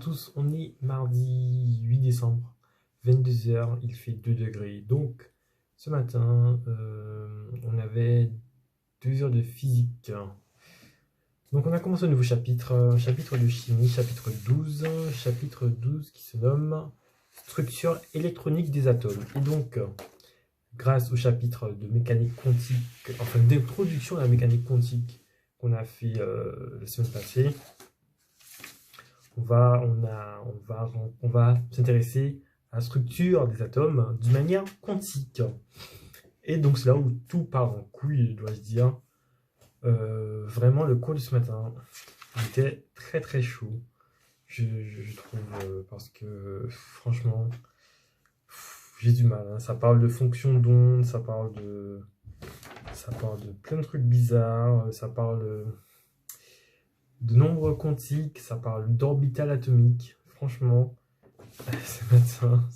tous, on est mardi 8 décembre, 22 heures, il fait 2 degrés. Donc ce matin, on avait 2 heures de physique. Donc on a commencé un nouveau chapitre, chapitre de chimie, chapitre 12 qui se nomme structure électronique des atomes. Et donc, grâce au chapitre de mécanique quantique, enfin d'introduction à la mécanique quantique qu'on a fait la semaine passée, on va s'intéresser à la structure des atomes d'une manière quantique. Et donc c'est là où tout part en couille, dois-je dire. Vraiment, le cours de ce matin était très très chaud, je trouve, parce que franchement, j'ai du mal. Hein. Ça parle de fonction d'onde, ça parle de plein de trucs bizarres, ça parle de nombres quantiques, ça parle d'orbital atomique. Franchement, ce matin,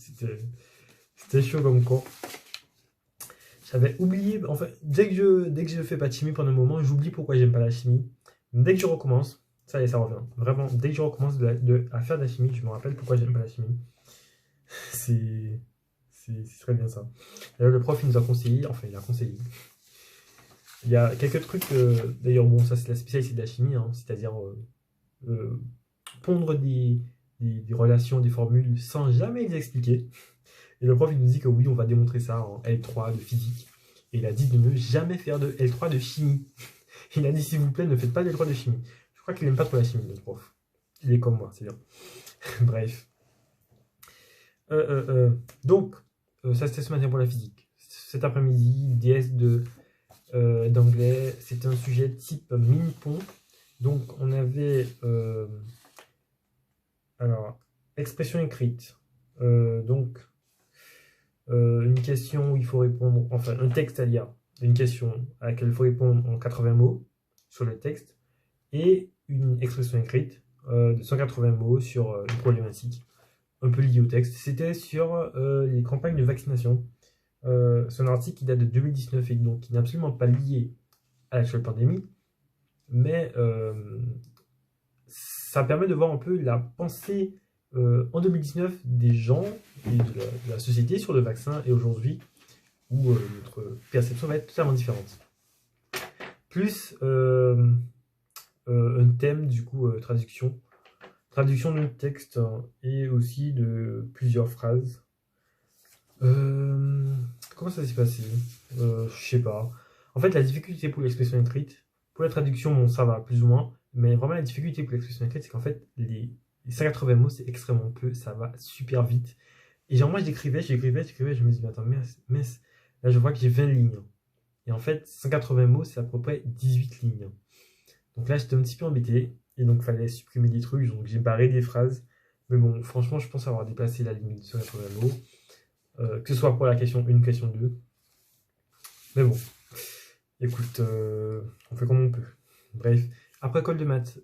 c'était chaud comme cours. J'avais oublié, en fait, dès que je fais pas de chimie pendant un moment, j'oublie pourquoi j'aime pas la chimie. Dès que je recommence, ça y est, ça revient. Vraiment, dès que je recommence à faire de la chimie, je me rappelle pourquoi j'aime pas la chimie. C'est très bien ça. D'ailleurs, le prof, il nous a conseillé, enfin, il a conseillé. Il y a quelques trucs, d'ailleurs, bon, ça c'est la spécialité de la chimie, hein, c'est-à-dire pondre des relations, des formules sans jamais les expliquer. Et le prof, il nous dit que oui, on va démontrer ça en L3 de physique. Et il a dit de ne jamais faire de L3 de chimie. Il a dit, s'il vous plaît, ne faites pas de L3 de chimie. Je crois qu'il n'aime pas trop la chimie, le prof. Il est comme moi, c'est bien. Bref. Donc, ça c'était ce matin pour la physique. Cet après-midi, DS d'anglais, c'était un sujet type mini-pont. Donc, on avait alors, expression écrite. Donc, une question où il faut répondre, enfin un texte à lire, une question à laquelle il faut répondre en 80 mots sur le texte, et une expression écrite de 180 mots sur une problématique un peu liée au texte. C'était sur les campagnes de vaccination. C'est un article qui date de 2019 et donc qui n'est absolument pas lié à l'actuelle pandémie, mais ça permet de voir un peu la pensée en 2019 des gens et de la société sur le vaccin et aujourd'hui où notre perception va être totalement différente. Plus un thème du coup traduction de texte et aussi de plusieurs phrases. Comment ça s'est passé? Je sais pas. En fait, la difficulté pour l'expression écrite, pour la traduction, bon, ça va plus ou moins, mais vraiment la difficulté pour l'expression écrite, c'est qu'en fait, les 180 mots, c'est extrêmement peu, ça va super vite. Et genre, moi, j'écrivais, je me dis, mais attends, mince, là, je vois que j'ai 20 lignes. Et en fait, 180 mots, c'est à peu près 18 lignes. Donc là, j'étais un petit peu embêté, et donc, il fallait supprimer des trucs, donc j'ai barré des phrases. Mais bon, franchement, je pense avoir dépassé la limite de 180 mots. Que ce soit pour la question 1, question 2. Mais bon, écoute, on fait comme on peut. Bref, après colle de maths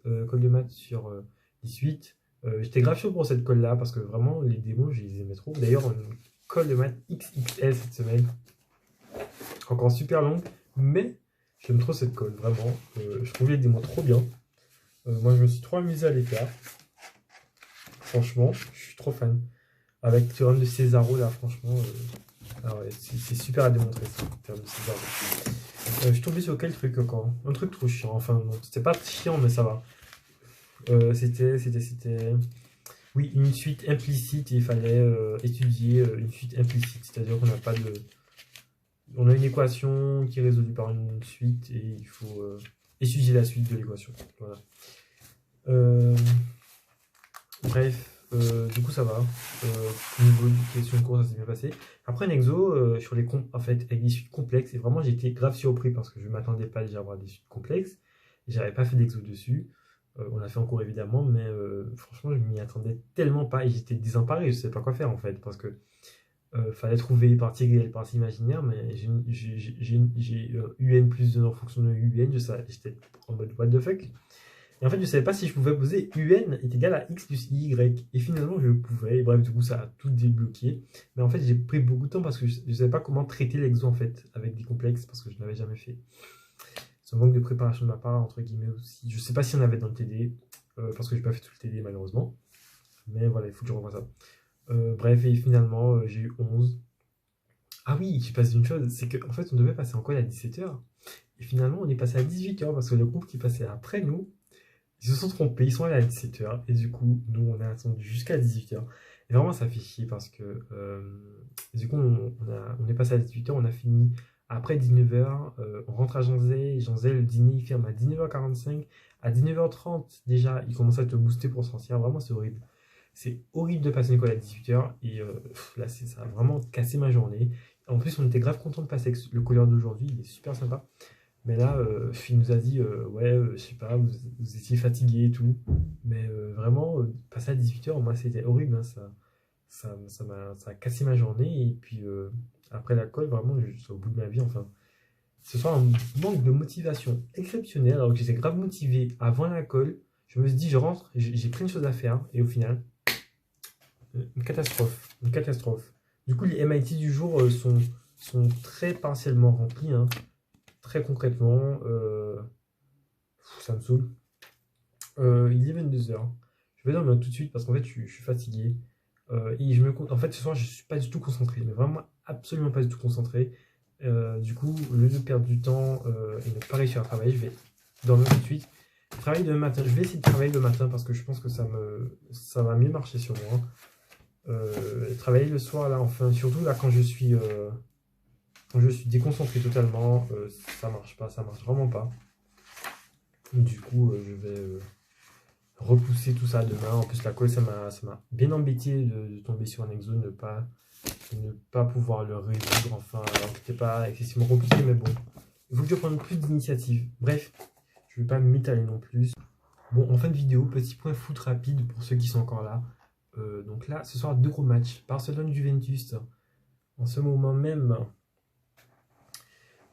sur 18, j'étais grave chaud pour cette colle-là, parce que vraiment, les démos, je les aimais trop. D'ailleurs, une colle de maths XXL cette semaine, encore super longue, mais j'aime trop cette colle, vraiment. Je trouve les démos trop bien. Moi, je me suis trop amusé à les faire. Franchement, je suis trop fan. Avec le théorème de Césaro, là, franchement, c'est super à démontrer, ça, le théorème de Césaro. Je suis tombé sur quel truc encore? Un truc trop chiant, enfin, non, c'était pas chiant, mais ça va. C'était... Oui, une suite implicite, et il fallait étudier une suite implicite, c'est-à-dire qu'on n'a pas de... On a une équation qui est résolue par une suite, et il faut étudier la suite de l'équation. Voilà. Bref. Du coup ça va, au niveau de question de cours ça s'est bien passé. Après un exo sur les en fait avec des suites complexes et vraiment j'ai été grave surpris parce que je ne m'attendais pas déjà à avoir des suites complexes. J'avais pas fait d'exo dessus, on a fait en cours évidemment mais franchement je m'y attendais tellement pas et j'étais désemparé, je savais pas quoi faire en fait parce que fallait trouver partie réelle, partie imaginaire mais j'ai UN plus 2 en fonction de UN, j'étais en mode what the fuck. Et en fait, je ne savais pas si je pouvais poser UN est égal à X plus Y. Et finalement, je pouvais. Et bref, du coup, ça a tout débloqué. Mais en fait, j'ai pris beaucoup de temps parce que je ne savais pas comment traiter l'exo en fait avec des complexes parce que je ne l'avais jamais fait. C'est un manque de préparation de ma part, entre guillemets aussi. Je ne sais pas si on avait dans le TD parce que je n'ai pas fait tout le TD malheureusement. Mais voilà, il faut que je revoie ça. Bref, et finalement, j'ai eu 11. Ah oui, j'ai passé une chose, c'est qu'en fait, on devait passer en call à 17h. Et finalement, on est passé à 18h parce que le groupe qui passait après nous, ils se sont trompés, ils sont allés à 17h. Et du coup, nous, on a attendu jusqu'à 18h. Et vraiment, ça fait chier parce que du coup, on est passé à 18h, on a fini après 19h. On rentre à Janzé. Janzé, le dîner, il ferme à 19h45. À 19h30, déjà, il commence à te booster pour sortir. Vraiment, c'est horrible. C'est horrible de passer une école à 18h. Et là, ça a vraiment cassé ma journée. En plus, on était grave content de passer avec le couleur d'aujourd'hui. Il est super sympa. Mais là, il nous a dit, ouais, je sais pas, vous étiez fatigué et tout. Mais vraiment, passer à 18h, moi, c'était horrible. Hein, ça a cassé ma journée. Et puis, après la colle, vraiment, je suis au bout de ma vie. Enfin, ce soit un manque de motivation exceptionnel. Alors que j'étais grave motivé avant la colle. Je me suis dit, je rentre, j'ai plein de choses à faire. Et au final, une catastrophe. Une catastrophe. Du coup, les MIT du jour sont très partiellement remplis. Hein. Très concrètement, ça me saoule. Il est 22h. Je vais dormir tout de suite parce qu'en fait, je suis fatigué. Et je me compte. En fait, ce soir, je suis pas du tout concentré. Mais vraiment, absolument pas du tout concentré. Du coup, au lieu de perdre du temps et ne pas réussir à travailler, je vais dormir tout de suite. Travailler le matin. Je vais essayer de travailler le matin parce que je pense que ça va mieux marcher sur moi. Travailler le soir, là, enfin, surtout là, quand je suis déconcentré totalement, ça marche pas, ça marche vraiment pas. Du coup, je vais repousser tout ça demain. En plus, la colle, ça m'a bien embêté de tomber sur un exo, de ne pas pouvoir le résoudre. Enfin, alors que c'était pas excessivement compliqué, mais bon. Il faut que je prenne plus d'initiative. Bref, je ne vais pas m'étaler non plus. Bon, en fin de vidéo, petit point foot rapide pour ceux qui sont encore là. Donc là, ce soir, 2 gros matchs. Barcelone-Juventus. En ce moment même,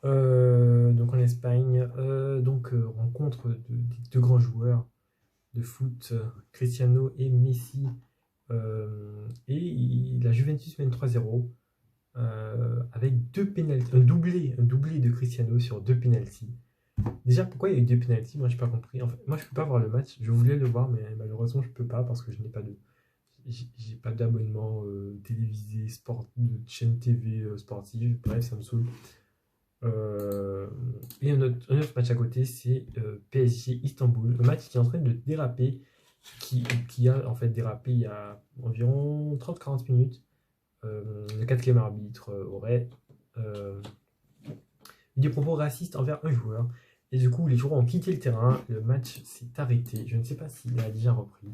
donc en Espagne, rencontre des 2 grands joueurs de foot, Cristiano et Messi. La Juventus mène 3-0 avec 2 pénaltys, un doublé de Cristiano sur 2 pénaltys. Déjà, pourquoi il y a eu 2 pénaltys? Moi, je n'ai pas compris. En fait, moi, je peux pas voir le match. Je voulais le voir, mais malheureusement, je peux pas parce que je n'ai pas j'ai pas d'abonnement télévisé, de chaîne TV sportive. Bref, ça me saoule. Et un autre match à côté, c'est PSG Istanbul, un match qui est en train de déraper, qui a en fait dérapé il y a environ 30-40 minutes. Le 4e arbitre aurait eu des propos racistes envers un joueur. Et du coup, les joueurs ont quitté le terrain, le match s'est arrêté. Je ne sais pas s'il a déjà repris,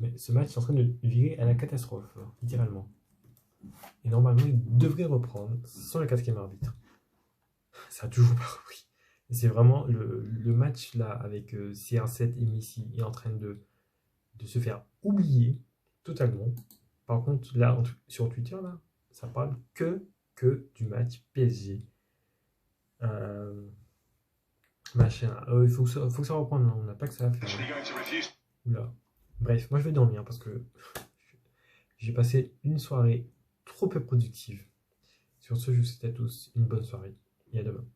mais ce match est en train de virer à la catastrophe, littéralement. Et normalement, il devrait reprendre sans le 4e arbitre. Ça a toujours pas repris. C'est vraiment le match là avec CR7 et Messi est en train de se faire oublier totalement. Par contre, là, sur Twitter, là, ça parle que du match PSG. Machin. Il faut que ça reprenne, on n'a pas que ça à faire. Oula. Bref, moi je vais dormir parce que j'ai passé une soirée trop peu productive. Sur ce, je vous souhaite à tous une bonne soirée et à demain.